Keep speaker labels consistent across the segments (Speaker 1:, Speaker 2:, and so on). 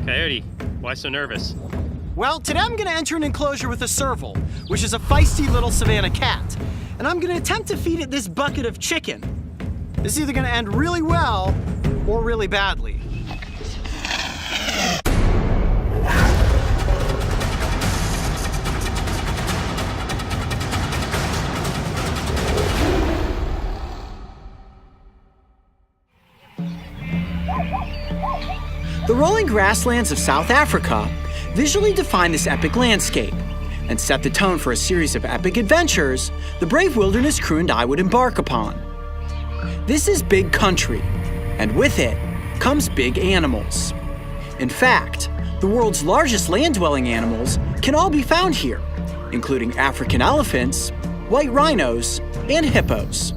Speaker 1: Coyote, why so nervous?
Speaker 2: Well, today I'm gonna enter an enclosure with a serval, which is a feisty little savanna cat. And I'm gonna attempt to feed it this bucket of chicken. This is either gonna end really well or really badly. The rolling grasslands of South Africa visually define this epic landscape and set the tone for a series of epic adventures the brave wilderness crew and I would embark upon. This is big country, and with it comes big animals. In fact, the world's largest land-dwelling animals can all be found here, including African elephants, white rhinos, and hippos.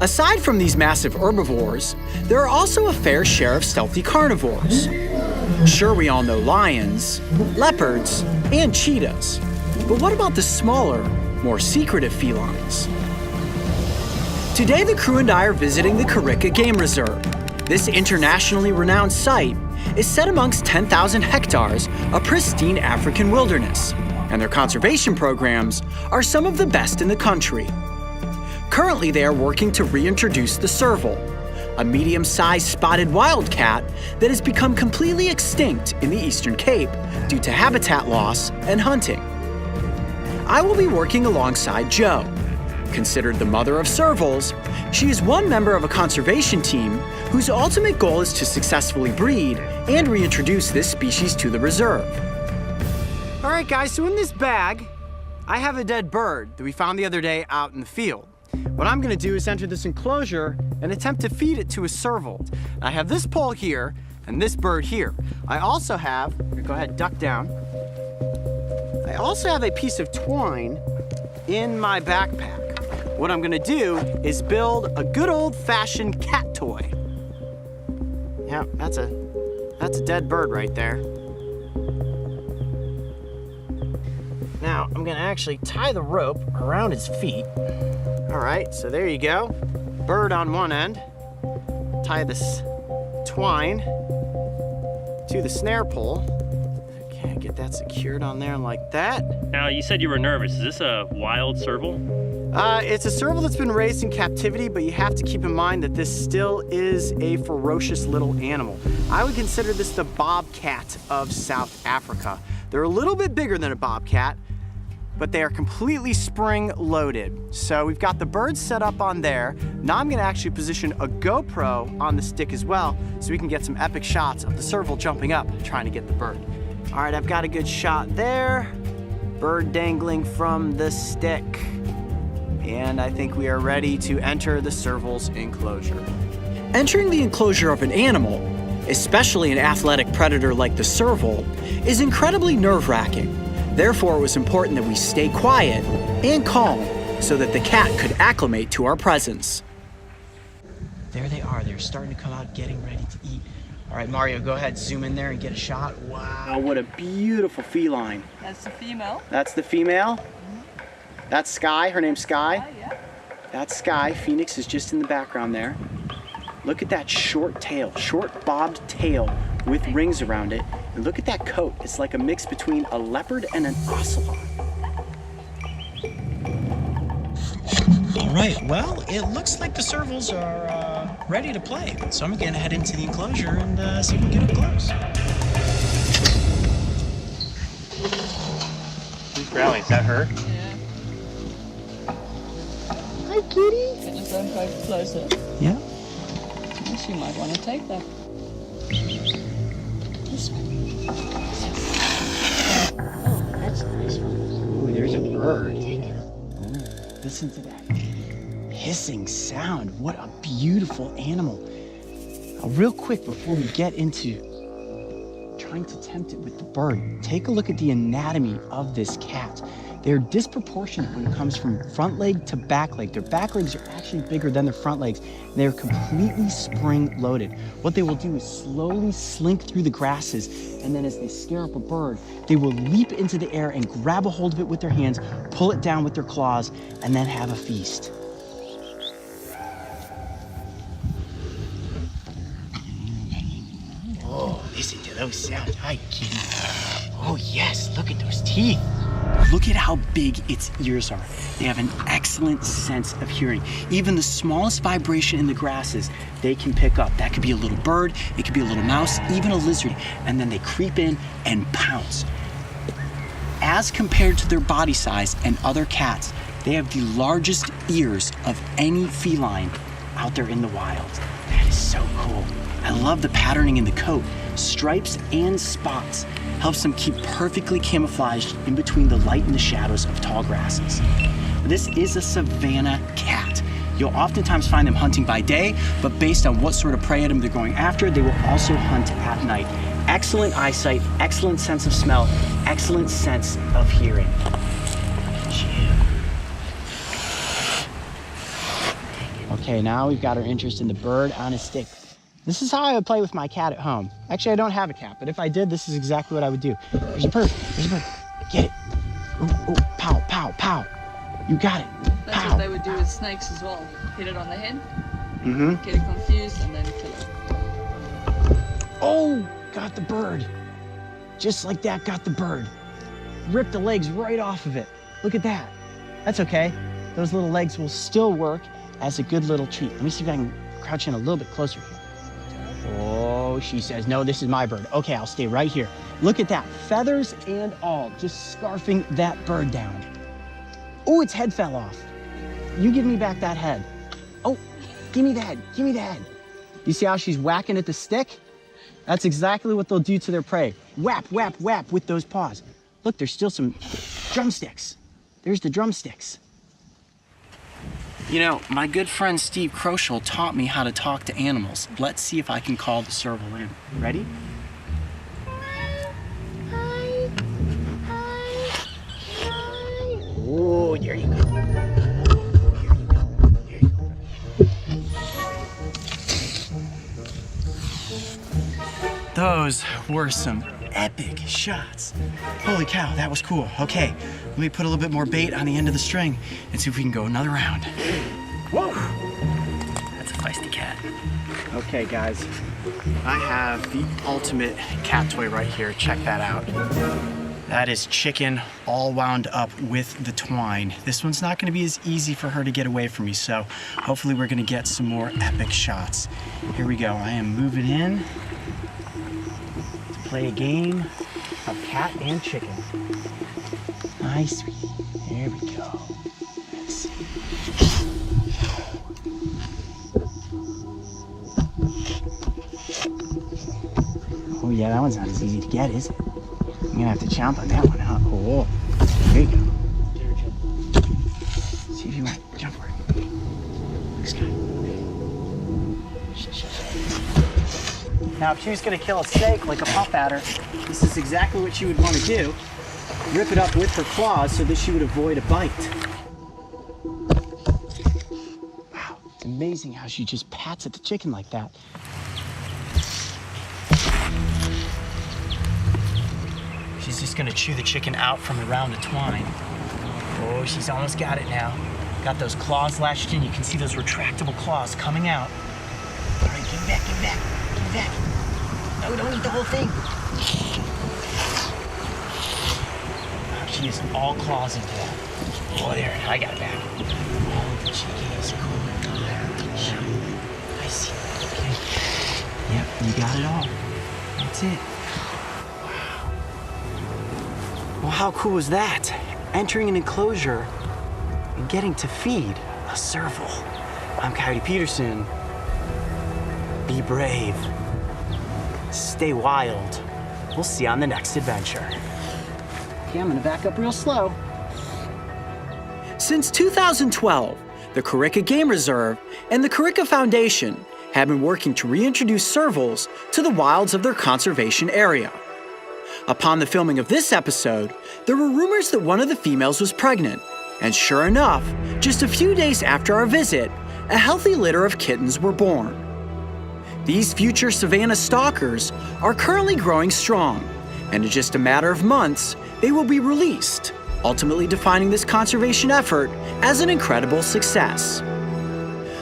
Speaker 2: Aside from these massive herbivores, there are also a fair share of stealthy carnivores. Sure, we all know lions, leopards, and cheetahs, but what about the smaller, more secretive felines? Today, the crew and I are visiting the Kariga Game Reserve. This internationally renowned site is set amongst 10,000 hectares of pristine African wilderness, and their conservation programs are some of the best in the country. Currently, they are working to reintroduce the serval, a medium-sized spotted wildcat that has become completely extinct in the Eastern Cape due to habitat loss and hunting. I will be working alongside Jo. Considered the mother of servals, she is one member of a conservation team whose ultimate goal is to successfully breed and reintroduce this species to the reserve. All right, guys, so in this bag, I have a dead bird that we found the other day out in the field. What I'm gonna do is enter this enclosure and attempt to feed it to a serval. I have this pole here and this bird here. I also have, go ahead, duck down. I also have a piece of twine in my backpack. What I'm gonna do is build a good old-fashioned cat toy. Yeah, that's a dead bird right there. Now, I'm gonna actually tie the rope around his feet. All right, so there you go. Bird on one end. Tie this twine to the snare pole. Okay, get that secured on there like that.
Speaker 1: Now, you said you were nervous. Is this a wild serval?
Speaker 2: It's a serval that's been raised in captivity, but you have to keep in mind that this still is a ferocious little animal. I would consider this the bobcat of South Africa. They're a little bit bigger than a bobcat, but they are completely spring-loaded. So we've got the bird set up on there. Now I'm gonna actually position a GoPro on the stick as well, so we can get some epic shots of the serval jumping up, trying to get the bird. All right, I've got a good shot there. Bird dangling from the stick. And I think we are ready to enter the serval's enclosure. Entering the enclosure of an animal, especially an athletic predator like the serval, is incredibly nerve-wracking. Therefore, it was important that we stay quiet and calm so that the cat could acclimate to our presence. There they are. They're starting to come out, getting ready to eat. All right, Mario, go ahead, zoom in there and get a shot. Wow, what a beautiful feline.
Speaker 3: That's the female.
Speaker 2: That's the female? That's Sky, her name's Sky.
Speaker 3: Yeah.
Speaker 2: That's Sky, Phoenix is just in the background there. Look at that short tail, short bobbed tail with rings around it. And look at that coat, it's like a mix between a leopard and an ocelot.
Speaker 4: All right, well, it looks like the servals are ready to play. So I'm gonna head into the enclosure and see if we can get up close.
Speaker 1: Who's growling? Is that her?
Speaker 3: Yeah.
Speaker 2: Hi, kitty.
Speaker 3: Can you go and go closer?
Speaker 2: Yeah.
Speaker 3: Yes, you might want to take that. This one. Oh, that's a nice one.
Speaker 2: Ooh, there's a bird. Ooh, listen to that hissing sound. What a beautiful animal. Real quick, before we get into trying to tempt it with the bird, take a look at the anatomy of this cat. They're disproportionate when it comes from front leg to back leg. Their back legs are actually bigger than their front legs. They're completely spring-loaded. What they will do is slowly slink through the grasses, and then as they scare up a bird, they will leap into the air and grab a hold of it with their hands, pull it down with their claws, and then have a feast. Oh, this
Speaker 4: listen to those sounds. Hi, kitty. Oh, yes, look at those teeth. Look at how big its ears are. They have an excellent sense of hearing. Even the smallest vibration in the grasses, they can pick up. That could be a little bird, it could be a little mouse, even a lizard, and then they creep in and pounce. As compared to their body size and other cats, they have the largest ears of any feline out there in the wild. That is so cool. I love the patterning in the coat. Stripes and spots helps them keep perfectly camouflaged in between the light and the shadows of tall grasses. This is a savanna cat. You'll oftentimes find them hunting by day, but based on what sort of prey item they're going after, they will also hunt at night. Excellent eyesight, excellent sense of smell, excellent sense of hearing. Okay, now we've got our interest in the bird on a stick. This is how I would play with my cat at home. Actually, I don't have a cat, but if I did, this is exactly what I would do. There's a bird, there's a bird. Get it. Ooh, ooh, pow, pow, pow. You got it.
Speaker 3: That's
Speaker 4: Pow.
Speaker 3: what they would do with snakes as well. Hit it on the head,
Speaker 4: Mm-hmm.
Speaker 3: get it confused, and then kill it.
Speaker 4: Oh, got the bird. Just like that, got the bird. Ripped the legs right off of it. Look at that. That's okay. Those little legs will still work as a good little treat. Let me see if I can crouch in a little bit closer here. Oh, she says, no, this is my bird. Okay, I'll stay right here. Look at that, feathers and all, just scarfing that bird down. Oh, its head fell off. You give me back that head. Oh, give me the head, give me the head. You see how she's whacking at the stick? That's exactly what they'll do to their prey. Whap, whap, whap with those paws. Look, there's still some drumsticks. There's the drumsticks. You know, my good friend Steve Crochel taught me how to talk to animals. Let's see if I can call the serval in. Ready? Oh, there you go. Those were some epic shots. Holy cow, that was cool. Okay, let me put a little bit more bait on the end of the string and see if we can go another round. Whoa! That's a feisty cat. Okay, guys, I have the ultimate cat toy right here. Check that out. That is Chicken all wound up with the twine. This one's not gonna be as easy for her to get away from me, so hopefully we're gonna get some more epic shots. Here we go, I am moving in to play a game of cat and chicken. Hi, sweetie. There we go. Let's see. Oh yeah, that one's not as easy to get, is it? I'm gonna have to chomp on that one, huh? Oh, there you go. See if you want to jump for it. This guy. Now, if she was gonna kill a snake like a puff adder, this is exactly what she would want to do. Rip it up with her claws so that she would avoid a bite. Wow, it's amazing how she just pats at the chicken like that. She's just gonna chew the chicken out from around the twine. Oh, she's almost got it now. Got those claws lashed in. You can see those retractable claws coming out. All right, give it back, give it back, give it back. No, don't eat the whole thing. Oh, she is all claws into that. Oh, there, I got it back. Oh, the chicken is cool. I see. Okay. Yep, you got it all. That's it. Well, how cool is that? Entering an enclosure and getting to feed a serval. I'm Coyote Peterson. Be brave. Stay wild. We'll see you on the next adventure. Okay, I'm gonna back up real slow.
Speaker 2: Since 2012, the Corica Game Reserve and the Corica Foundation have been working to reintroduce servals to the wilds of their conservation area. Upon the filming of this episode, there were rumors that one of the females was pregnant, and sure enough, just a few days after our visit, a healthy litter of kittens were born. These future savanna stalkers are currently growing strong, and in just a matter of months, they will be released, ultimately defining this conservation effort as an incredible success.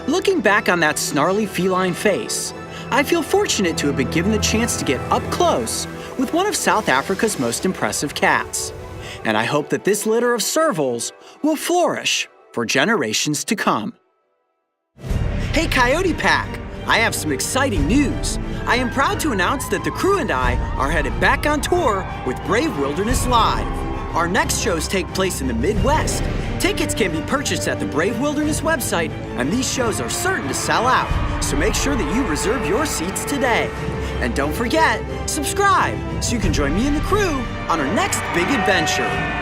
Speaker 2: Looking back on that snarly feline face, I feel fortunate to have been given the chance to get up close with one of South Africa's most impressive cats. And I hope that this litter of servals will flourish for generations to come. Hey Coyote Pack, I have some exciting news. I am proud to announce that the crew and I are headed back on tour with Brave Wilderness Live. Our next shows take place in the Midwest. Tickets can be purchased at the Brave Wilderness website, and these shows are certain to sell out, so make sure that you reserve your seats today. And don't forget, subscribe so you can join me and the crew on our next big adventure.